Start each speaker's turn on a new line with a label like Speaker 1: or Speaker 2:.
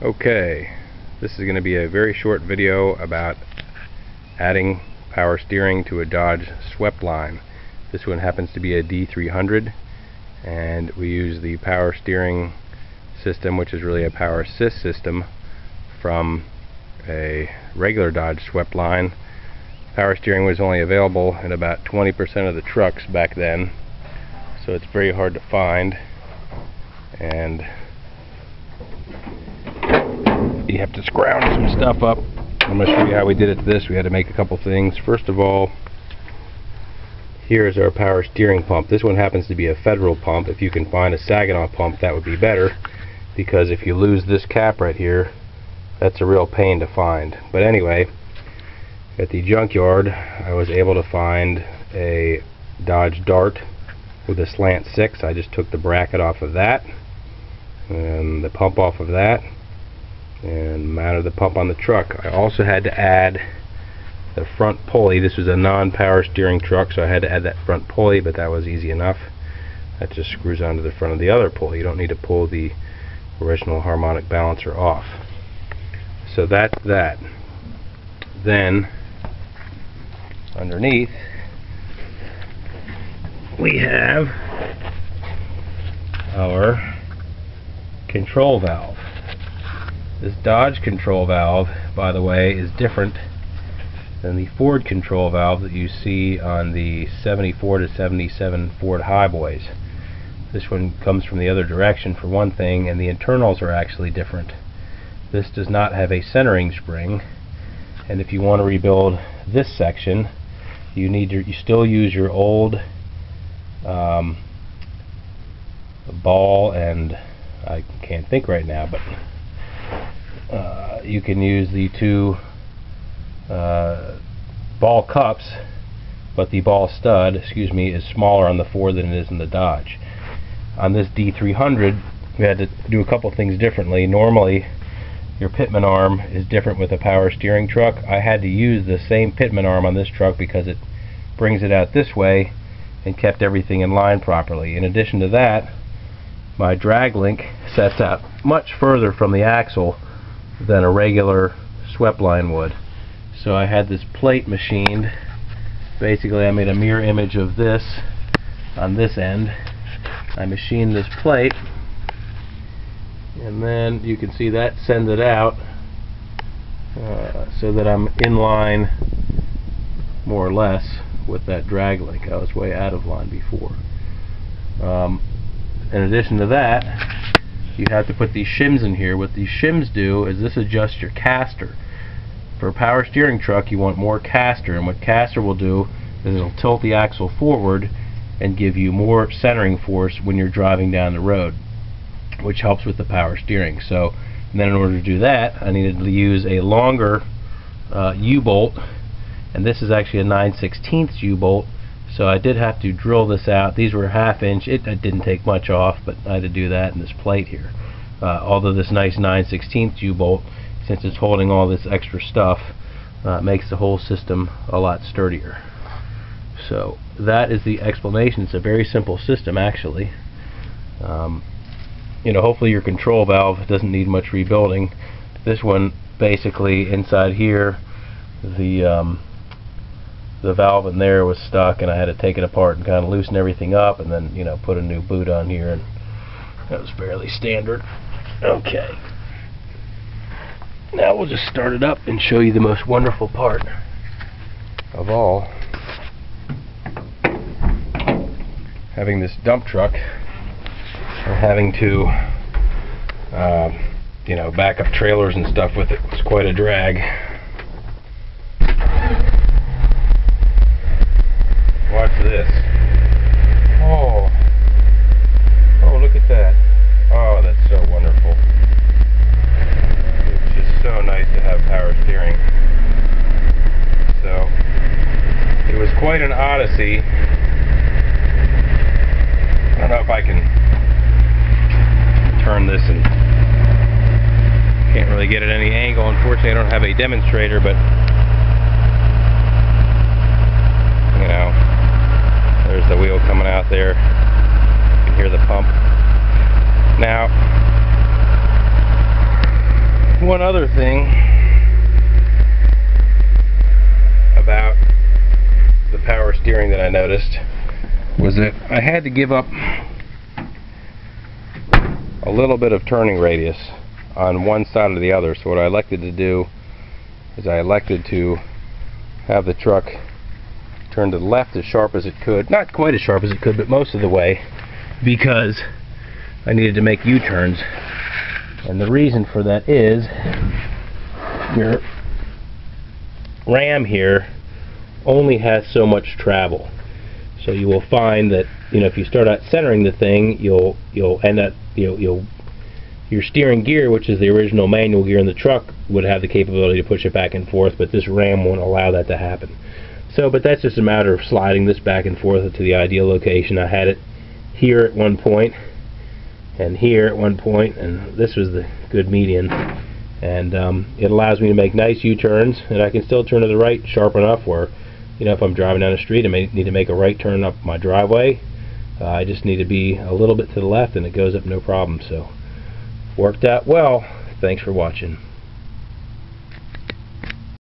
Speaker 1: Okay, this is going to be a very short video about adding power steering to a Dodge Sweptline. This one happens to be a D300, and we use the power steering system, which is really a power assist system, from a regular Dodge Sweptline. Power steering was only available in about 20% of the trucks back then, so it's very hard to find, and you have to scrounge some stuff up. I'm going to show you how we did it to this. We had to make a couple things. First of all, here's our power steering pump. This one happens to be a Federal pump. If you can find a Saginaw pump, that would be better, because if you lose this cap right here, that's a real pain to find. But anyway, at the junkyard I was able to find a Dodge Dart with a slant 6. I just took the bracket off of that and the pump off of that and mounted the pump on the truck. I also had to add the front pulley. This was a non-power steering truck, so I had to add that front pulley, but that was easy enough. That just screws onto the front of the other pulley. You don't need to pull the original harmonic balancer off. So that's that. Then underneath we have our control valve. This Dodge control valve, by the way, is different than the Ford control valve that you see on the 74 to 77 Ford Highboys. This one comes from the other direction, for one thing, and the internals are actually different. This does not have a centering spring, and if you want to rebuild this section, you still use your old ball, and I can't think right now, but you can use the two ball cups, but the ball stud, is smaller on the Ford than it is in the Dodge. On this D300, we had to do a couple things differently. Normally, your pitman arm is different with a power steering truck. I had to use the same pitman arm on this truck because it brings it out this way and kept everything in line properly. In addition to that, my drag link sets out much further from the axle than a regular Sweptline would. So I had this plate machined. Basically, I made a mirror image of this on this end. I machined this plate, and then you can see that sends it out so that I'm in line more or less with that drag link. I was way out of line before. In addition to that, you have to put these shims in here. What these shims do is this adjusts your caster. For a power steering truck, you want more caster, and what caster will do is it'll tilt the axle forward and give you more centering force when you're driving down the road, which helps with the power steering. So then in order to do that, I needed to use a longer U-bolt, and this is actually a 9/16 U-bolt, so I did have to drill this out. These were 1/2 inch. It didn't take much off, but I had to do that in this plate here. Although this nice 9/16 U-bolt, since it's holding all this extra stuff, makes the whole system a lot sturdier. So that is the explanation. It's a very simple system, actually. Hopefully your control valve doesn't need much rebuilding. This one, basically, inside here, the valve in there was stuck, and I had to take it apart and kind of loosen everything up, and then put a new boot on here, and that was fairly standard. Okay, now we'll just start it up and show you the most wonderful part of all. Having this dump truck and having to back up trailers and stuff with it was quite a drag. Watch this. Oh, look at that. Oh, that's so wonderful. It's just so nice to have power steering. So it was quite an odyssey. I don't know if I can turn this, and can't really get at any angle. Unfortunately, I don't have a demonstrator, but there's the wheel coming out there. You can hear the pump. Now, One other thing about the power steering that I noticed was that I had to give up a little bit of turning radius on one side or the other. So what I elected to do is I elected to have the truck turn to the left as sharp as it could. Not quite as sharp as it could, but most of the way, because I needed to make U-turns. And the reason for that is your ram here only has so much travel. So you will find that, you know, if you start out centering the thing, you'll end up, your steering gear, which is the original manual gear in the truck, would have the capability to push it back and forth, but this ram won't allow that to happen. So, but that's just a matter of sliding this back and forth to the ideal location. I had it here at one point, and here at one point, and this was the good median. And it allows me to make nice U-turns, and I can still turn to the right sharp enough where, you know, if I'm driving down the street, I may need to make a right turn up my driveway. I just need to be a little bit to the left, and it goes up no problem. So, worked out well. Thanks for watching.